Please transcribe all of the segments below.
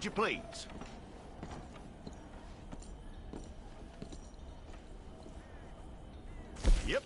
you please? Yep.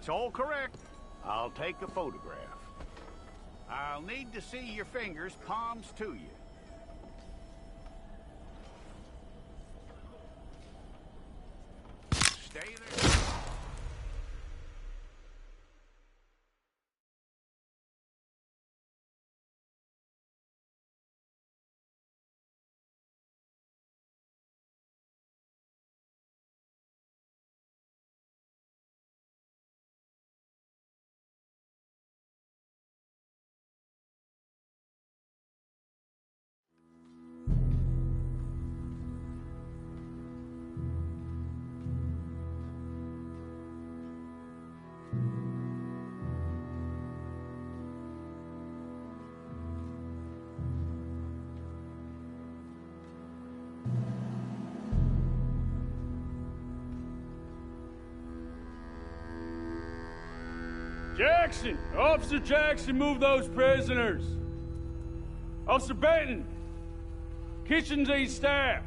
That's all correct. I'll take a photograph. I'll need to see your fingers, palms to you. Stay there. Jackson! Officer Jackson, move those prisoners! Officer Benton! Kitchens ain't staff!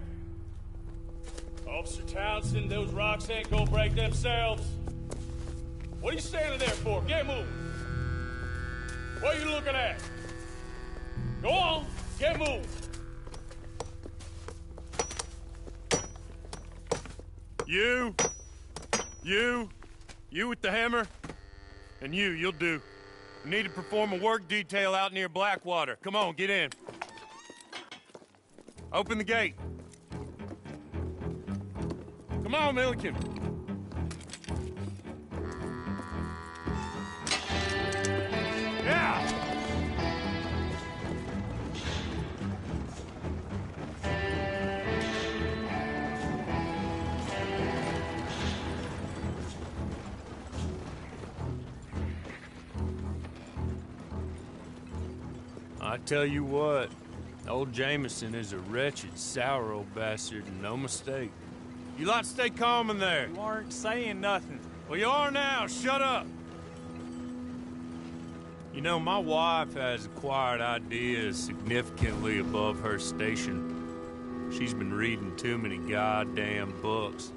Officer Townsend, those rocks ain't gonna break themselves. What are you standing there for? Get moving! What are you looking at? Go on, get moving! You with the hammer? And you'll do. We need to perform a work detail out near Blackwater. Come on, get in. Open the gate. Come on, Milliken. Yeah! I tell you what, old Jameson is a wretched, sour old bastard, and no mistake. You lot stay calm in there. You aren't saying nothing. Well, you are now. Shut up. You know, my wife has acquired ideas significantly above her station. She's been reading too many goddamn books.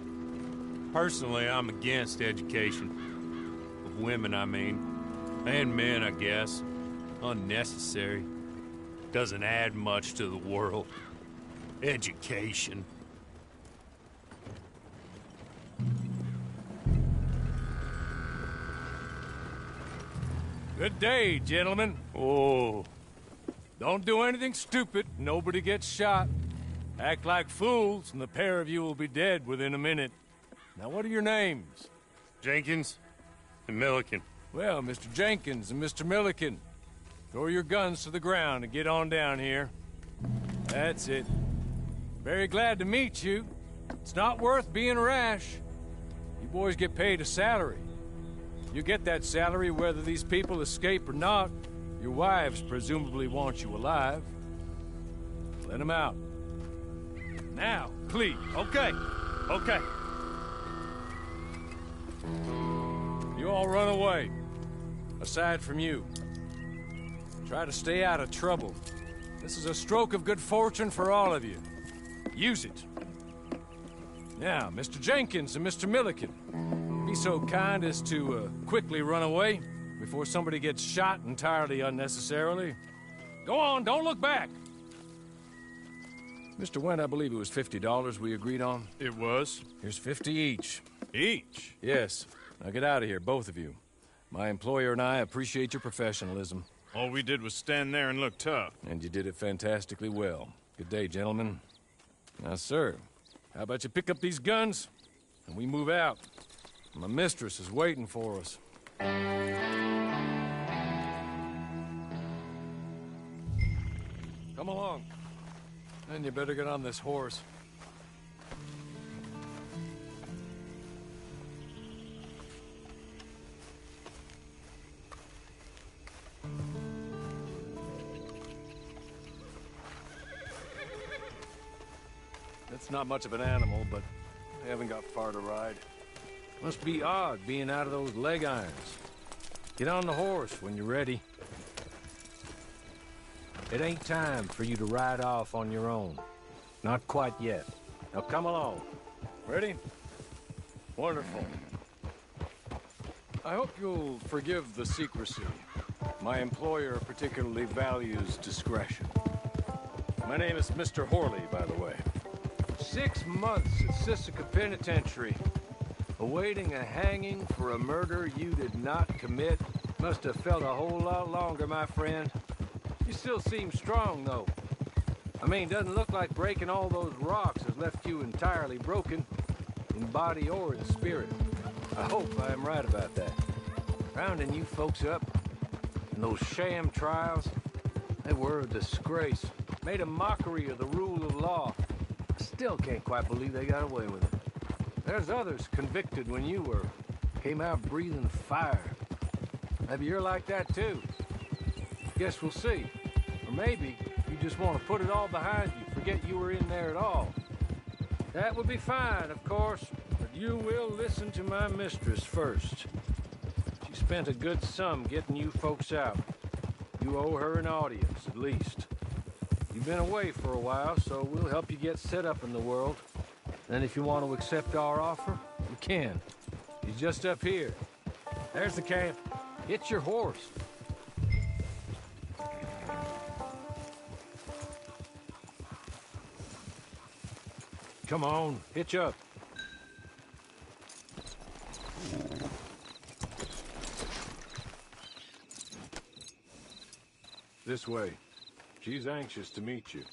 Personally, I'm against education. Of women, I mean. And men, I guess. Unnecessary. Doesn't add much to the world. Education. Good day, gentlemen. Oh. Don't do anything stupid. Nobody gets shot. Act like fools, and the pair of you will be dead within a minute. Now, what are your names? Jenkins and Milliken. Well, Mr. Jenkins and Mr. Milliken, throw your guns to the ground and get on down here. That's it. Very glad to meet you. It's not worth being rash. You boys get paid a salary. You get that salary whether these people escape or not. Your wives presumably want you alive. Let them out. Now, please. Okay. Okay. You all run away. Aside from you. Try to stay out of trouble. This is a stroke of good fortune for all of you. Use it. Now, Mr. Jenkins and Mr. Milliken, be so kind as to quickly run away before somebody gets shot entirely unnecessarily. Go on, don't look back. Mr. Wendt, I believe it was $50 we agreed on. It was. Here's 50 each. Each? Yes. Now get out of here, both of you. My employer and I appreciate your professionalism. All we did was stand there and look tough. And you did it fantastically well. Good day, gentlemen. Now, sir, how about you pick up these guns, and we move out? My mistress is waiting for us. Come along. Then you better get on this horse. It's not much of an animal, but I haven't got far to ride. Must be odd being out of those leg irons. Get on the horse when you're ready. It ain't time for you to ride off on your own. Not quite yet. Now come along. Ready? Wonderful. I hope you'll forgive the secrecy. My employer particularly values discretion. My name is Mr. Horley, by the way. 6 months at Sisika Penitentiary, awaiting a hanging for a murder you did not commit. Must have felt a whole lot longer, my friend. You still seem strong, though. I mean, doesn't look like breaking all those rocks has left you entirely broken, in body or in spirit. I hope I am right about that. Rounding you folks up, and those sham trials, they were a disgrace. Made a mockery of the rule of law. I still can't quite believe they got away with it. There's others convicted when you were. Came out breathing fire. Maybe you're like that too. Guess we'll see. Or maybe you just want to put it all behind you, forget you were in there at all. That would be fine, of course, but you will listen to my mistress first. She spent a good sum getting you folks out. You owe her an audience, at least. You've been away for a while, so we'll help you get set up in the world. And if you want to accept our offer, you can. He's just up here. There's the camp. It's your horse. Come on, hitch up. This way. She's anxious to meet you.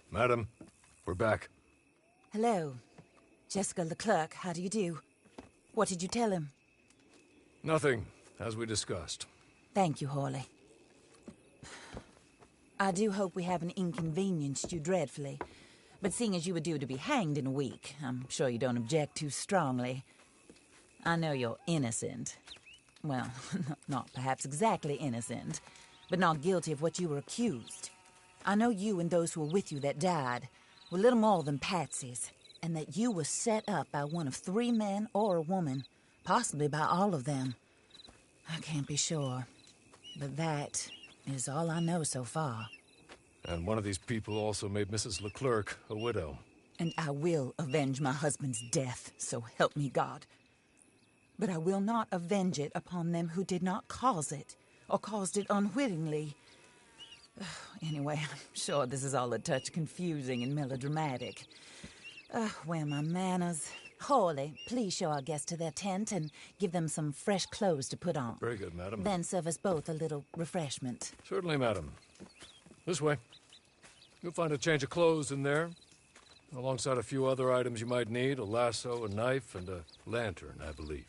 Madam, we're back. Hello. Jessica Leclerc, how do you do? What did you tell him? Nothing, as we discussed. Thank you, Horley. I do hope we haven't inconvenienced you dreadfully. But seeing as you were due to be hanged in a week, I'm sure you don't object too strongly. I know you're innocent. Well, not perhaps exactly innocent, but not guilty of what you were accused. I know you and those who were with you that died were little more than patsies, and that you were set up by one of 3 men or a woman, possibly by all of them. I can't be sure, but that is all I know so far. And one of these people also made Mrs. Leclerc a widow. And I will avenge my husband's death, so help me God. But I will not avenge it upon them who did not cause it, or caused it unwittingly. Anyway, I'm sure this is all a touch confusing and melodramatic. Where are my manners? Horley, please show our guests to their tent and give them some fresh clothes to put on. Very good, madam. Then serve us both a little refreshment. Certainly, madam. This way. You'll find a change of clothes in there, alongside a few other items you might need, a lasso, a knife, and a lantern, I believe.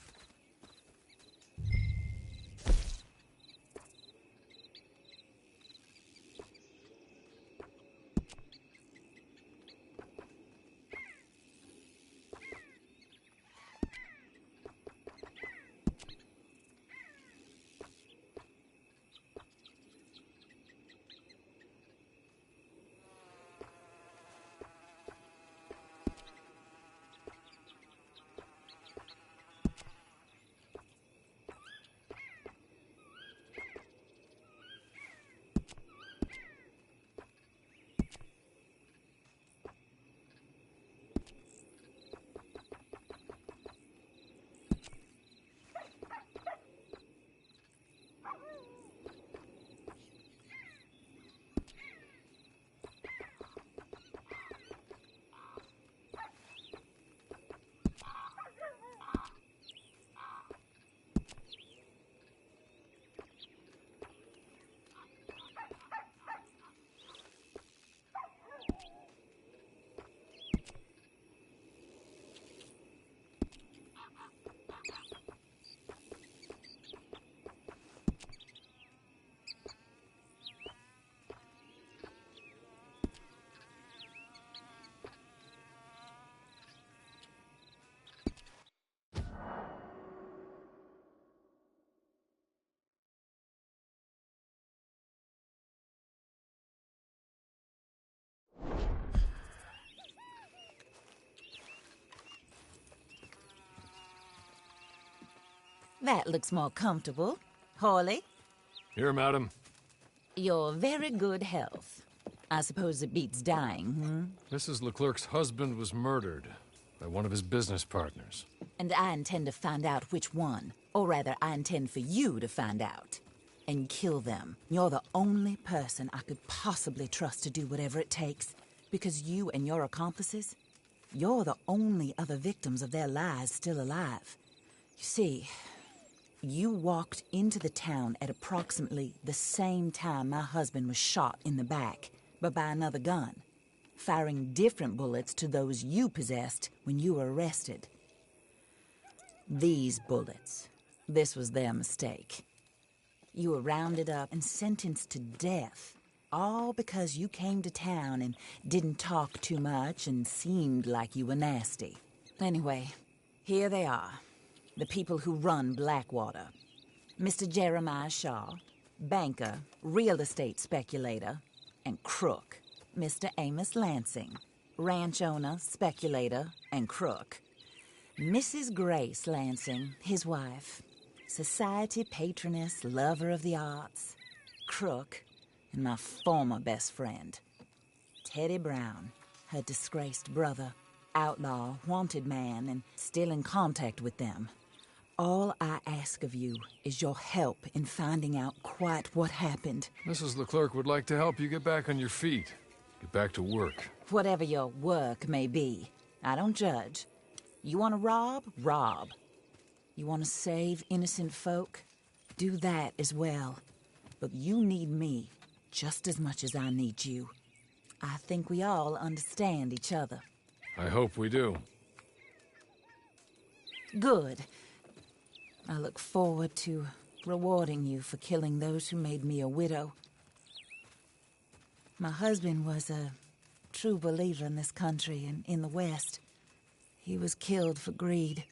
That looks more comfortable. Horley? Here, madam. Your very good health. I suppose it beats dying, hmm? Mrs. Leclerc's husband was murdered by one of his business partners. And I intend to find out which one. Or rather, I intend for you to find out. And kill them. You're the only person I could possibly trust to do whatever it takes. Because you and your accomplices, you're the only other victims of their lies still alive. You see, you walked into the town at approximately the same time my husband was shot in the back, but by another gun, firing different bullets to those you possessed when you were arrested. These bullets, this was their mistake. You were rounded up and sentenced to death, all because you came to town and didn't talk too much and seemed like you were nasty. Anyway, here they are, the people who run Blackwater. Mr. Jeremiah Shaw, banker, real estate speculator, and crook. Mr. Amos Lansing, ranch owner, speculator, and crook. Mrs. Grace Lansing, his wife, society patroness, lover of the arts, crook, and my former best friend. Teddy Brown, her disgraced brother, outlaw, wanted man, and still in contact with them. All I ask of you is your help in finding out quite what happened. Mrs. Leclerc would like to help you get back on your feet. Get back to work. Whatever your work may be, I don't judge. You want to rob? Rob. You want to save innocent folk? Do that as well. But you need me just as much as I need you. I think we all understand each other. I hope we do. Good. I look forward to rewarding you for killing those who made me a widow. My husband was a true believer in this country and in the West. He was killed for greed.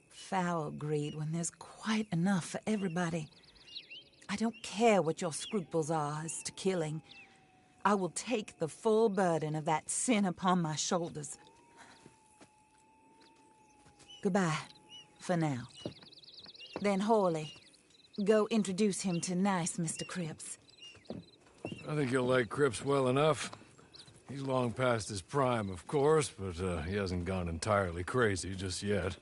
Foul greed when there's quite enough for everybody. I don't care what your scruples are as to killing. I will take the full burden of that sin upon my shoulders. Goodbye, for now. Then Hawley, go introduce him to nice Mr. Cripps. I think you'll like Cripps well enough. He's long past his prime, of course, but he hasn't gone entirely crazy just yet.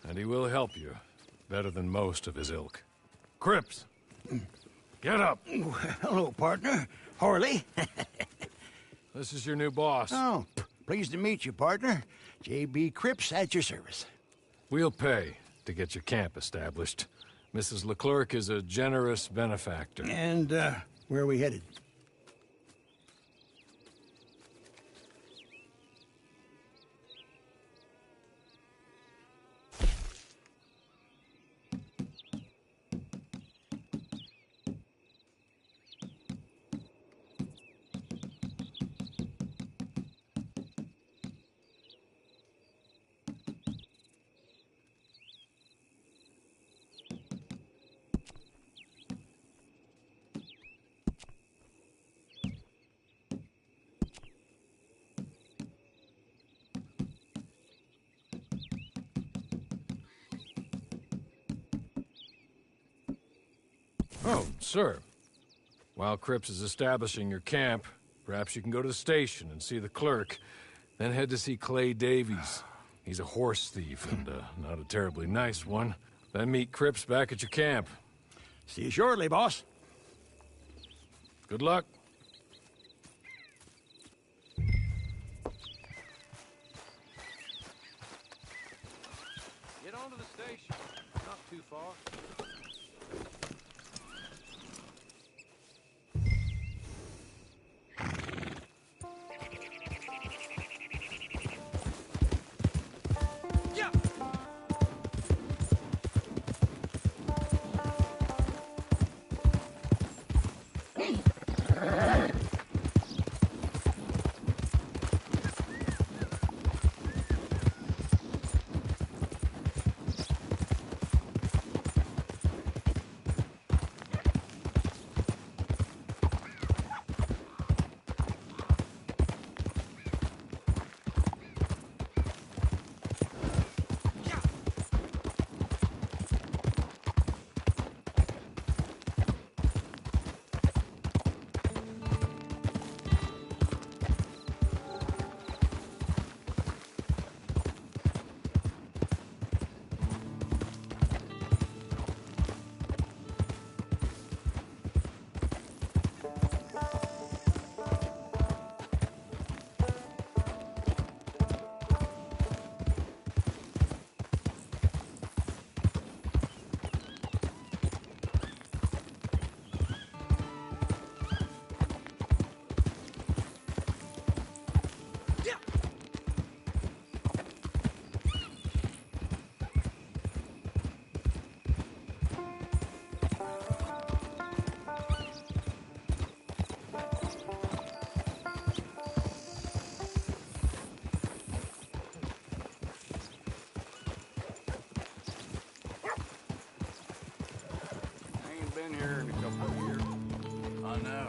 And he will help you, better than most of his ilk. Cripps! Get up! Hello, partner. Harley. This is your new boss. Oh, pleased to meet you, partner. J.B. Cripps at your service. We'll pay to get your camp established. Mrs. Leclerc is a generous benefactor. And, where are we headed? Oh, sir. While Cripps is establishing your camp, perhaps you can go to the station and see the clerk, then head to see Clay Davies. He's a horse thief, and not a terribly nice one. Then meet Cripps back at your camp. See you shortly, boss. Good luck. Get on to the station. Not too far. been here in a couple of years. I know.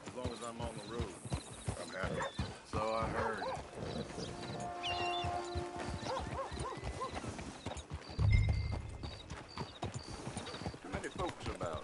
As long as I'm on the road, I'm happy. So I heard. Too many folks about.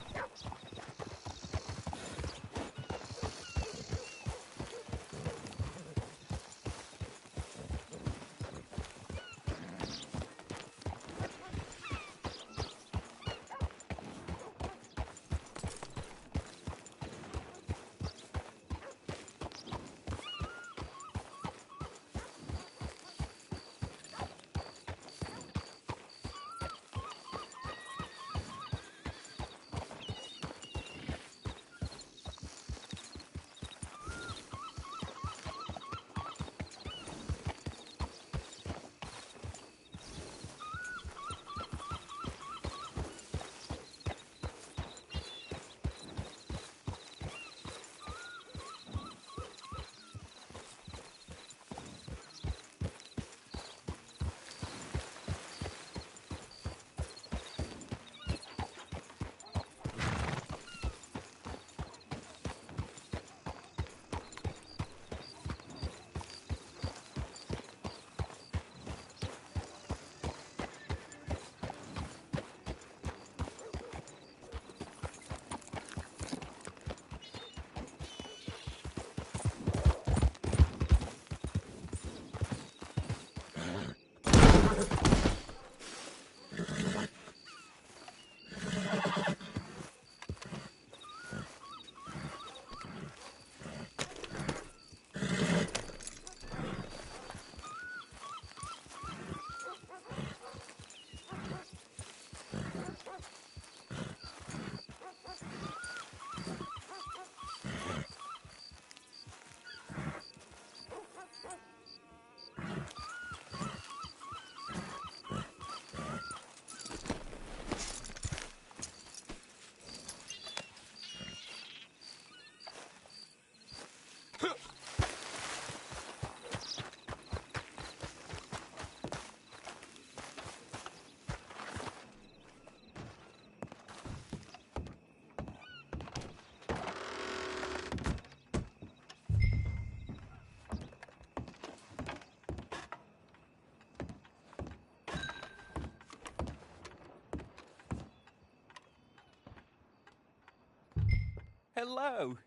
Hello.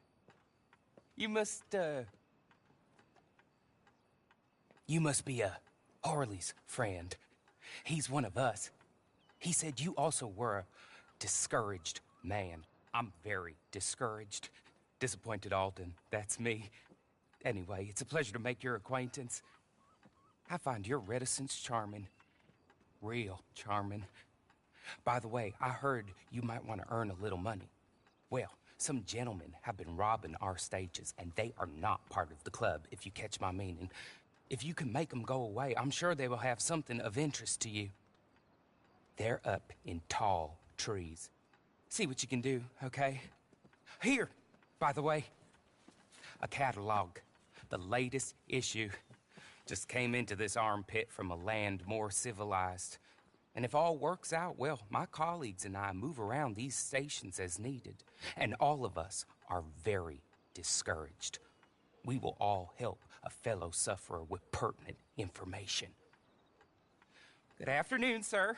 You must be Harley's friend. He's one of us. He said you also were a discouraged man. I'm very discouraged. Disappointed Alden, that's me. Anyway, it's a pleasure to make your acquaintance. I find your reticence charming. Real charming. By the way, I heard you might want to earn a little money. Well, some gentlemen have been robbing our stages, and they are not part of the club, if you catch my meaning. If you can make them go away, I'm sure they will have something of interest to you. They're up in tall trees. See what you can do, okay? Here, by the way, a catalog. The latest issue. Just came into this armpit from a land more civilized. And if all works out, well, my colleagues and I move around these stations as needed. And all of us are very discouraged. We will all help a fellow sufferer with pertinent information. Good afternoon, sir.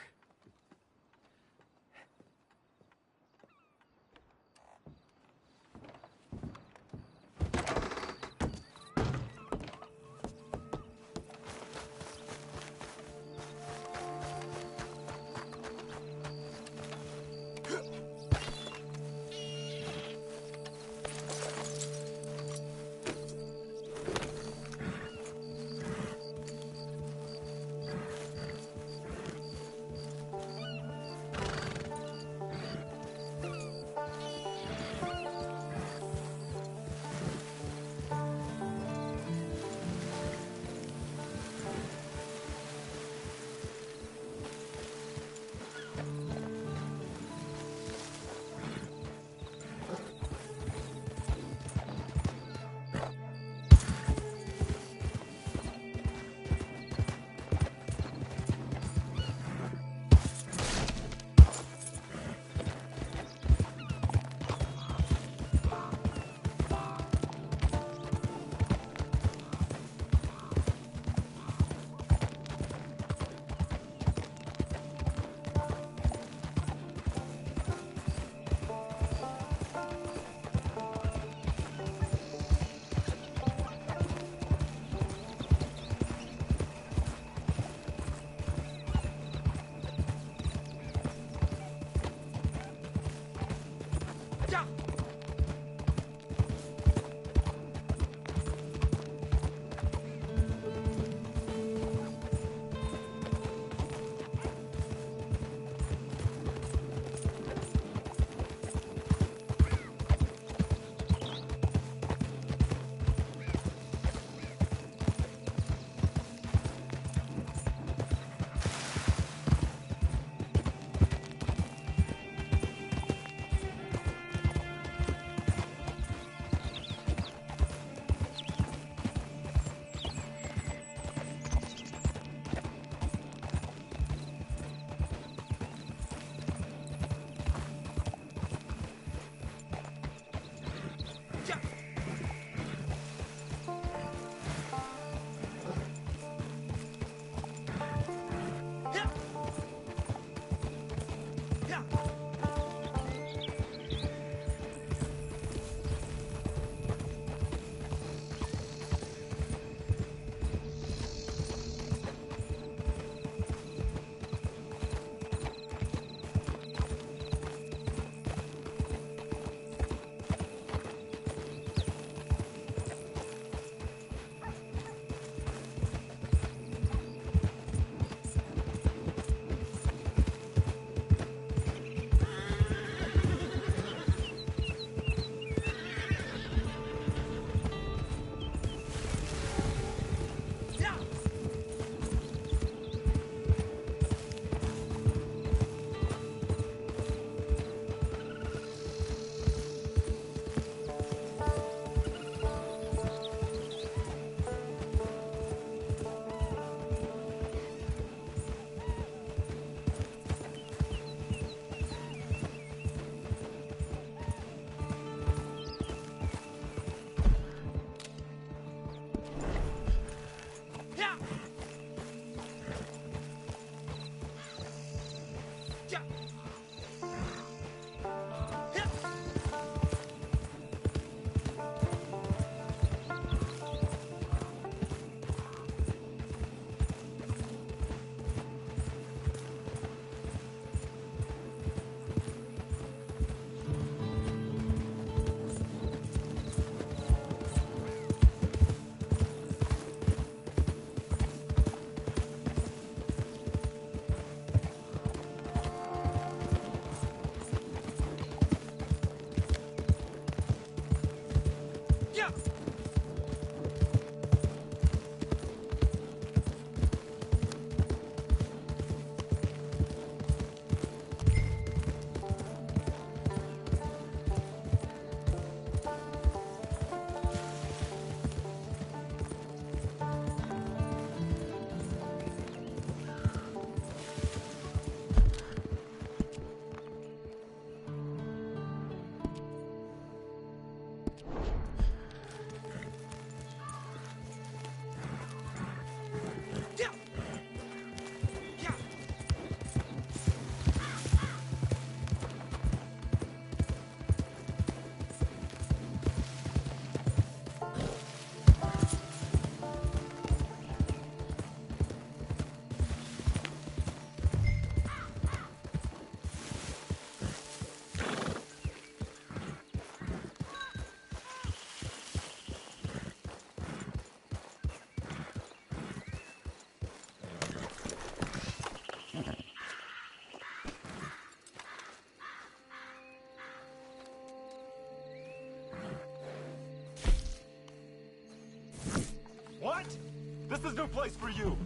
This is no place for you!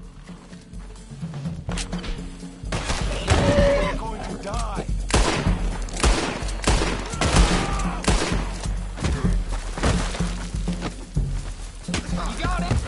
You're going to die! You got it!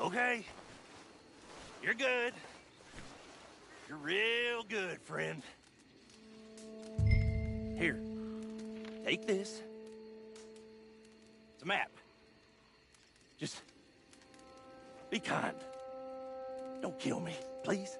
Okay. You're good. You're real good, friend. Here. Take this. It's a map. Just be kind. Don't kill me, please.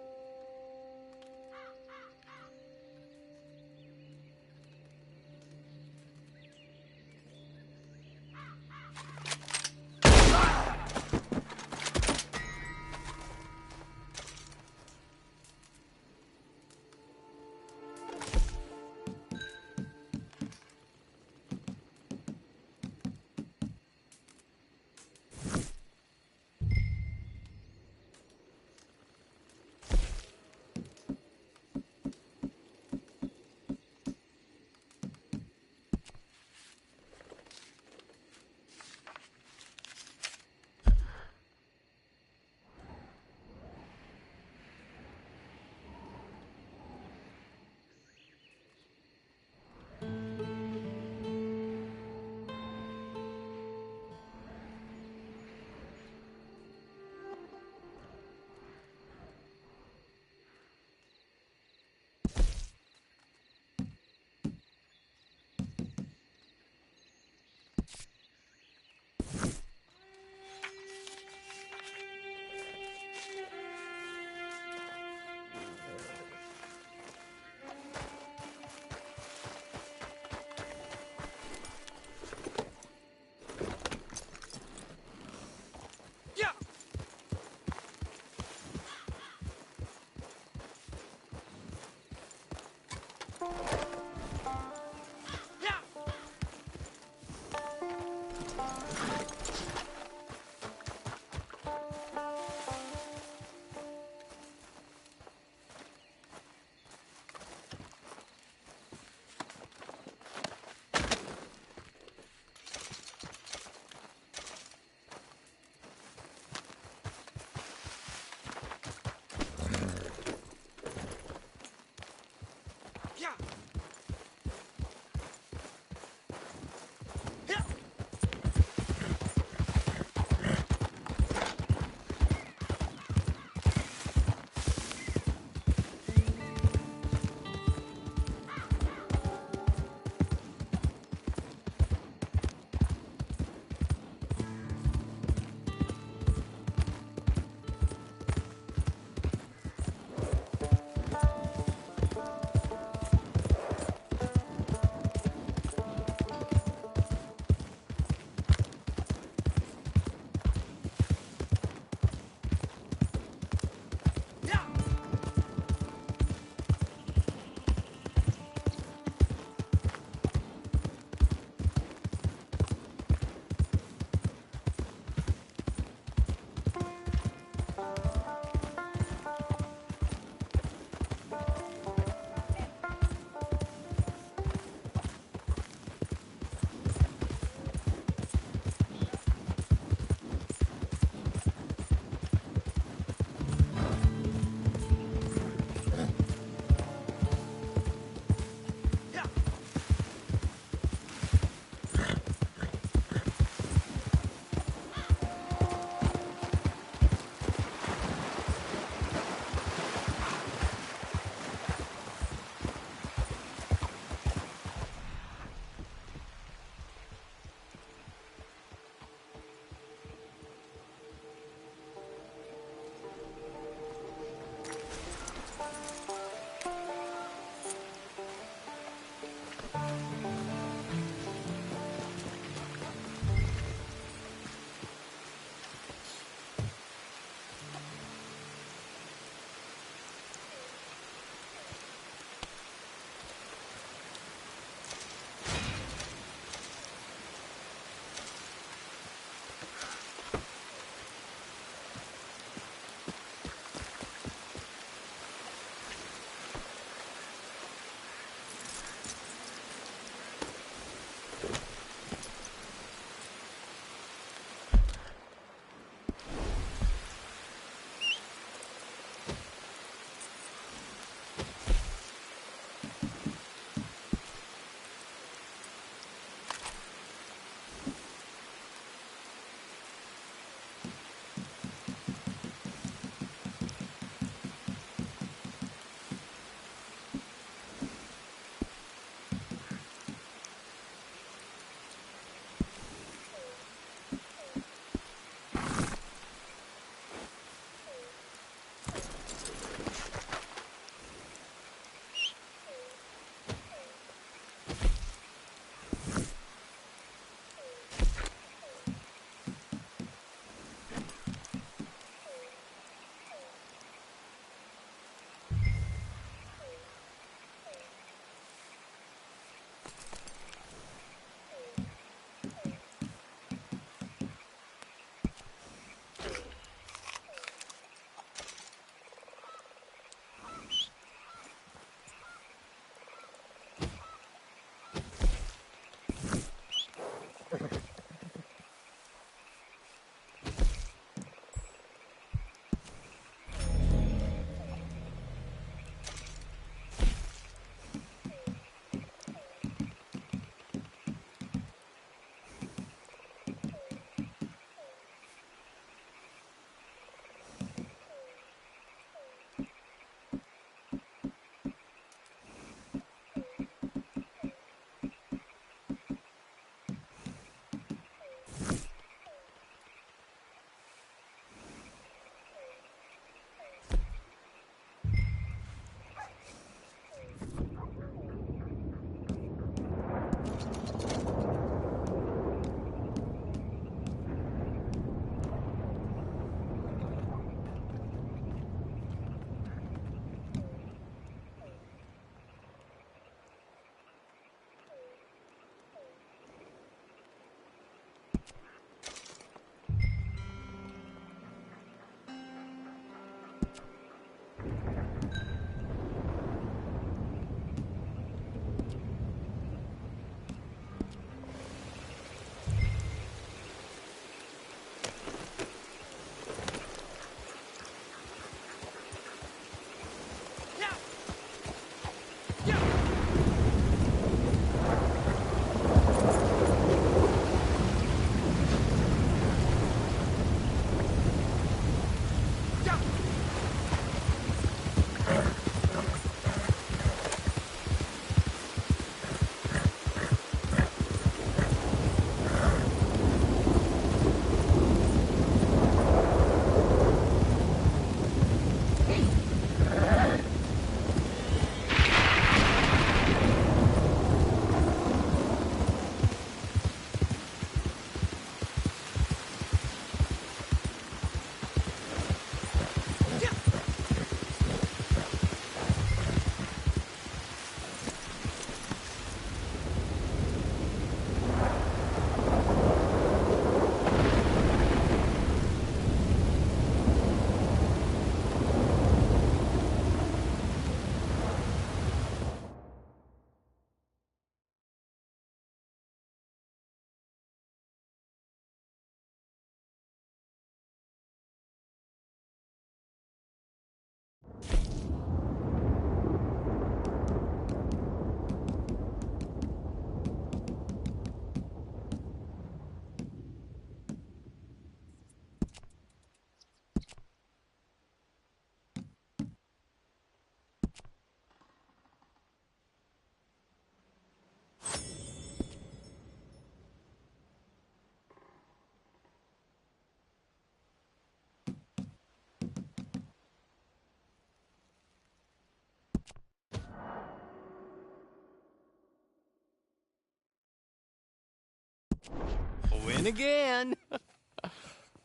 Win again.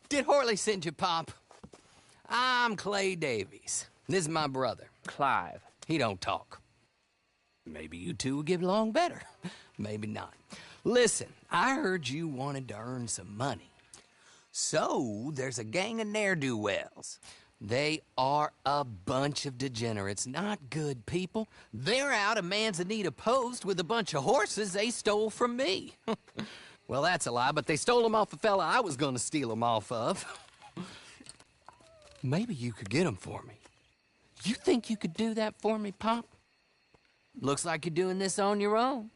Did Horley send you, Pop? I'm Clay Davies. This is my brother, Clive. He don't talk. Maybe you two will get along better. Maybe not. Listen, I heard you wanted to earn some money. So, there's a gang of ne'er-do-wells. They are a bunch of degenerates, not good people. They're out of Manzanita Post with a bunch of horses they stole from me. Well, that's a lie, but they stole them off a fella I was gonna steal them off of. Maybe you could get them for me. You think you could do that for me, Pop? Looks like you're doing this on your own.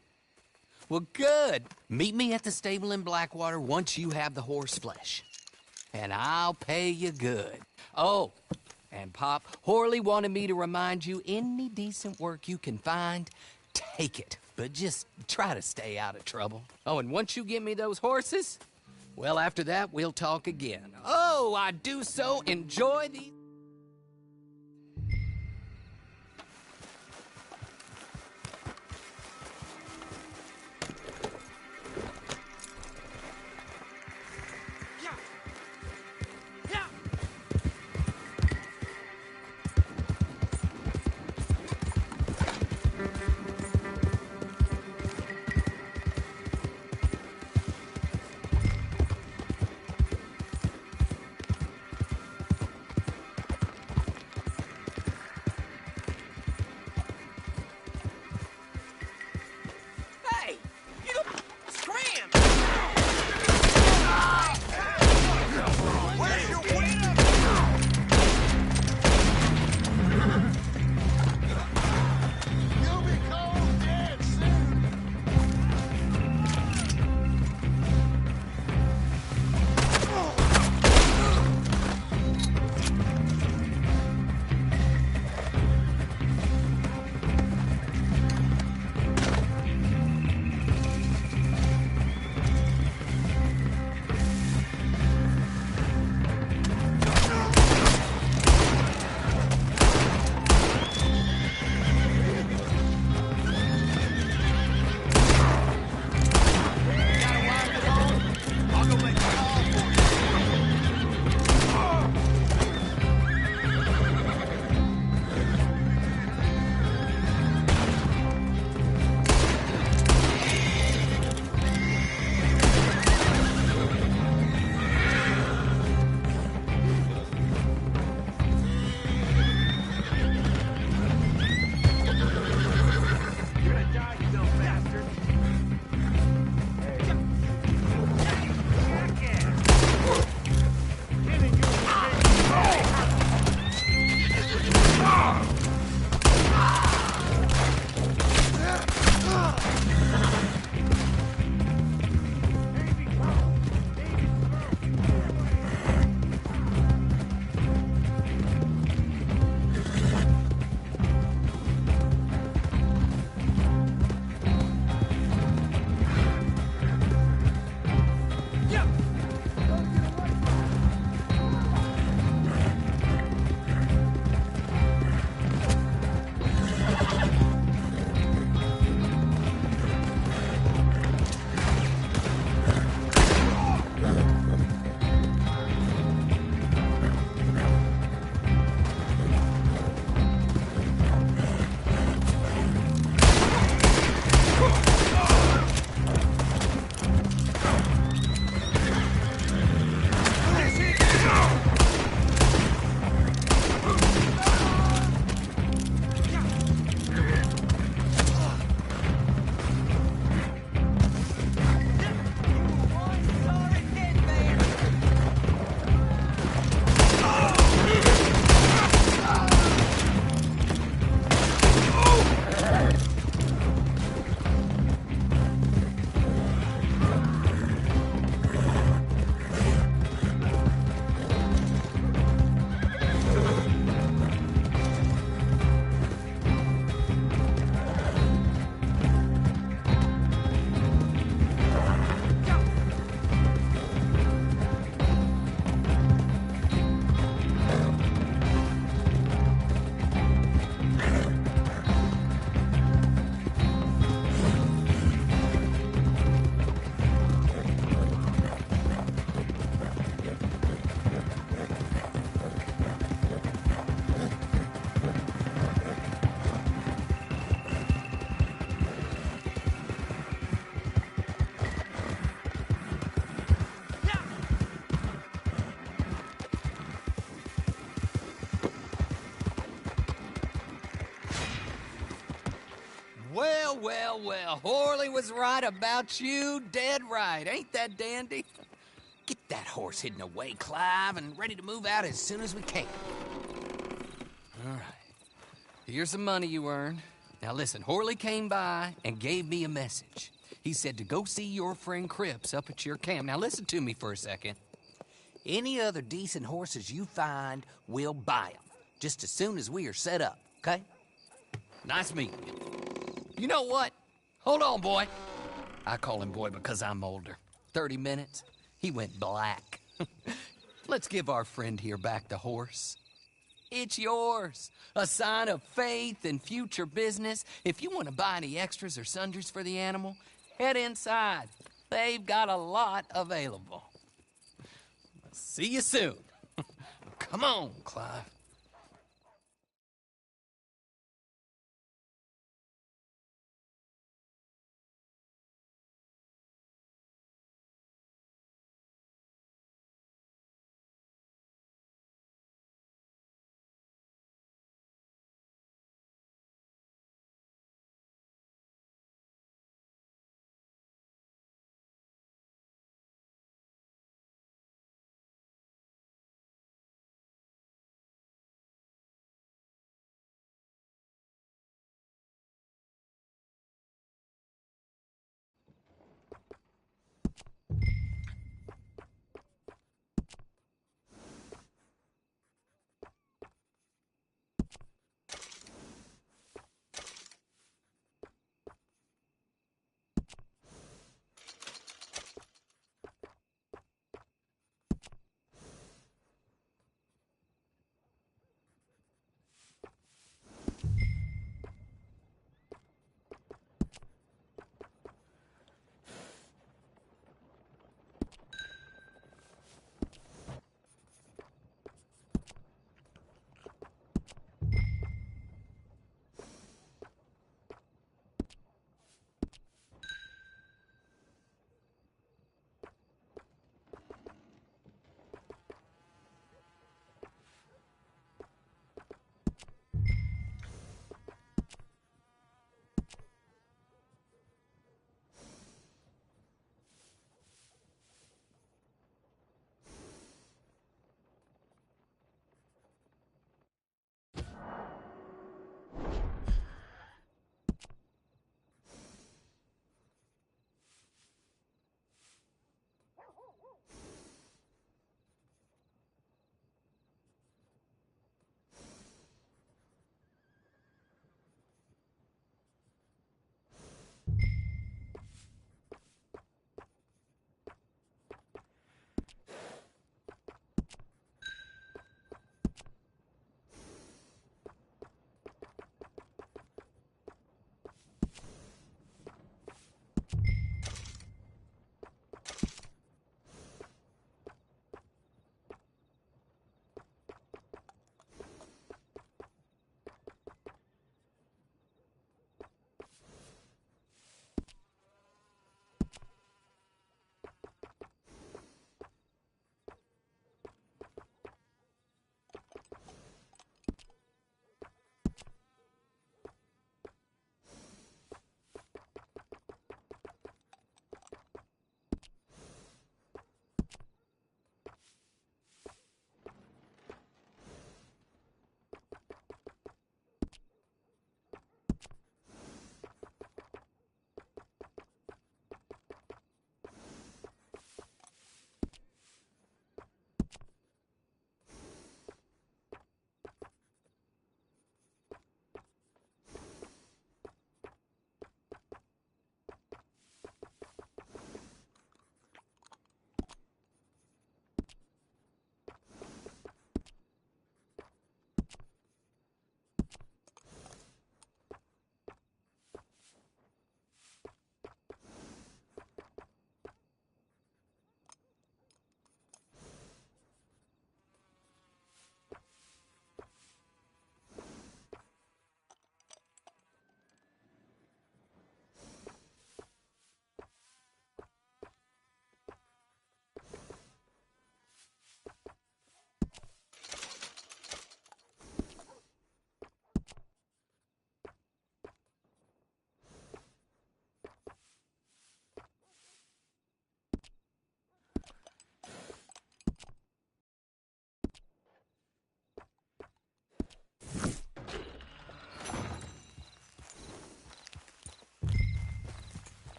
Well, good. Meet me at the stable in Blackwater once you have the horse flesh. And I'll pay you good. Oh, and Pop, Horley wanted me to remind you, any decent work you can find, take it. But just try to stay out of trouble. Oh, and once you give me those horses, well, after that, we'll talk again. Oh, I do so enjoy these... well, Horley was right about you, dead right. Ain't that dandy? Get that horse hidden away, Clive, and ready to move out as soon as we can. All right. Here's the money you earned. Now listen, Horley came by and gave me a message. He said to go see your friend Cripps up at your camp. Now listen to me for a second. Any other decent horses you find, we'll buy them. Just as soon as we are set up, okay? Nice meeting you. You know what? Hold on, boy. I call him boy because I'm older. 30 minutes, he went black. Let's give our friend here back the horse. It's yours. A sign of faith and future business. If you want to buy any extras or sundries for the animal, head inside. They've got a lot available. See you soon. Come on, Clive.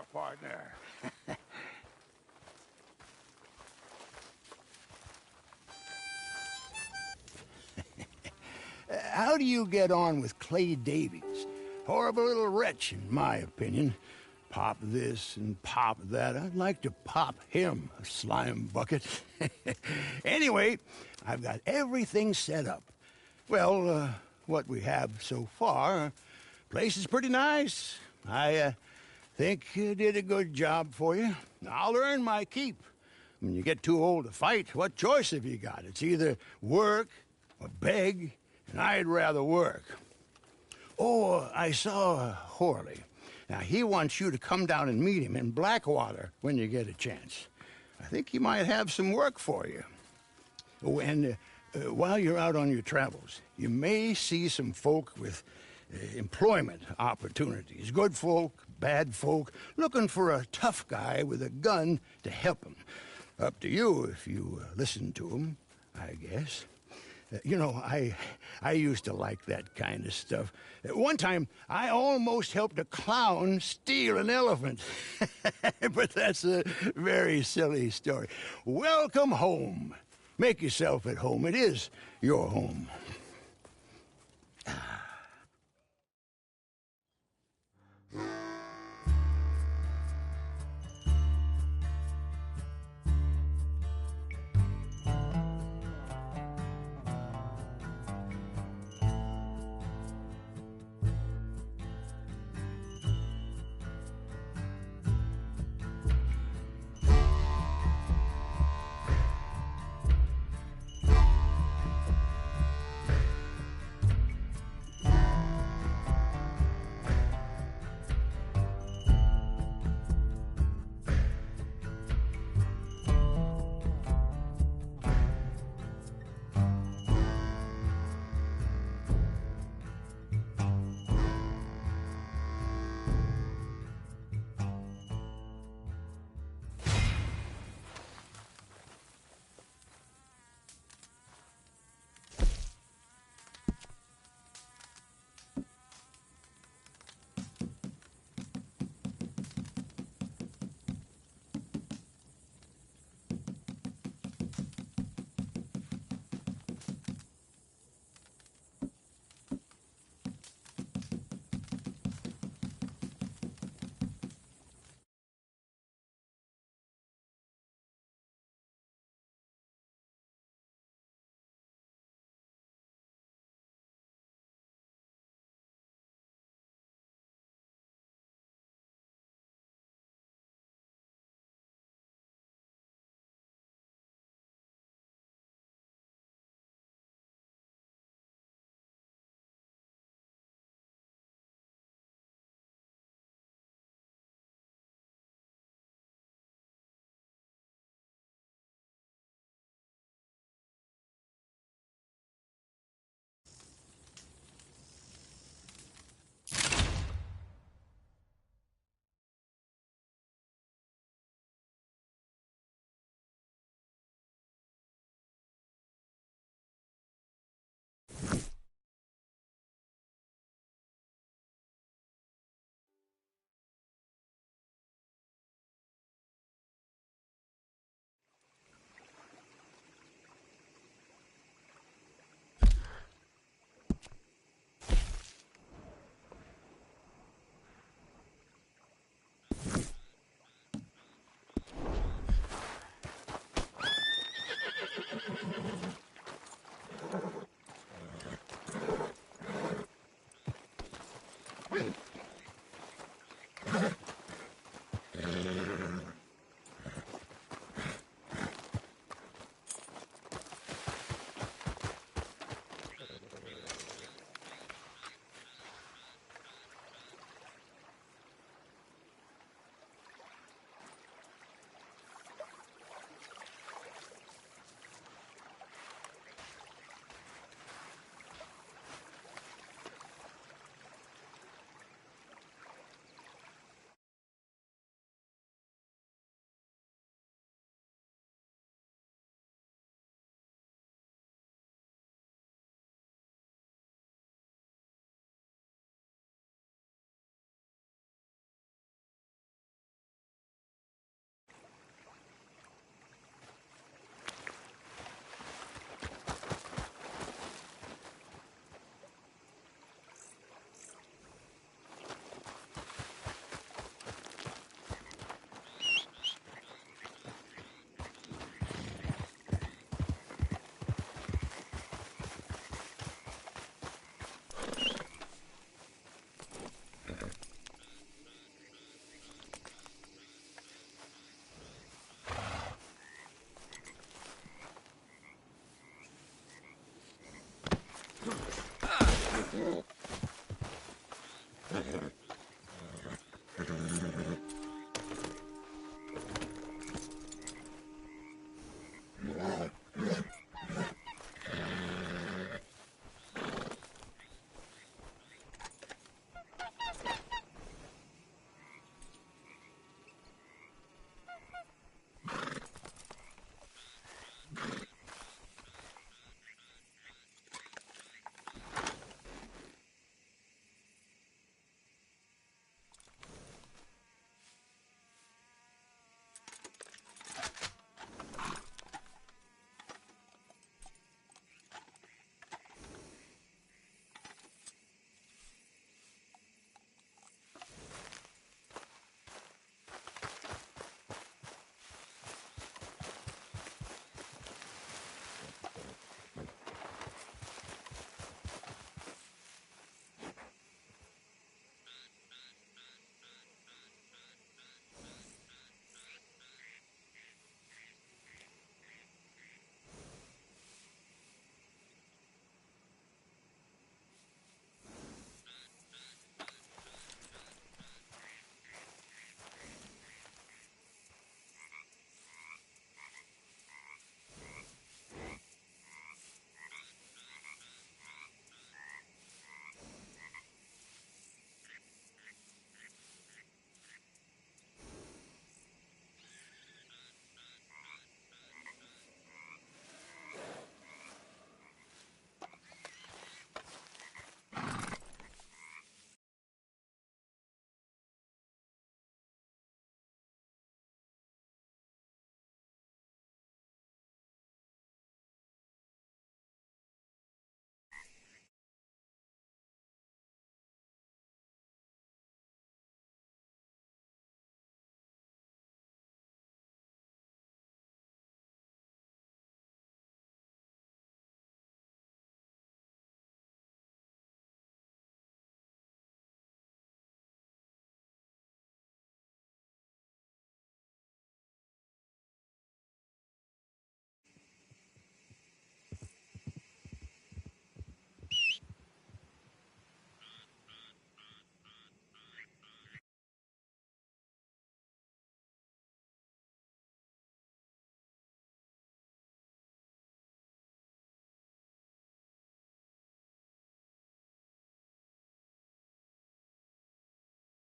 are, partner. How do you get on with Clay Davies? Horrible little wretch, in my opinion. Pop this and pop that. I'd like to pop him, a slime bucket. Anyway, I've got everything set up. Well, what we have so far, place is pretty nice. I think you did a good job for you. I'll earn my keep. When you get too old to fight, what choice have you got? It's either work or beg, and I'd rather work. Oh, I saw Horley. Now, he wants you to come down and meet him in Blackwater when you get a chance. I think he might have some work for you. Oh, and while you're out on your travels, you may see some folk with employment opportunities. Good folk, bad folk, looking for a tough guy with a gun to help them. Up to you if you listen to them, I guess. You know, I used to like that kind of stuff. One time, I almost helped a clown steal an elephant. But that's a very silly story. Welcome home. Make yourself at home. It is your home.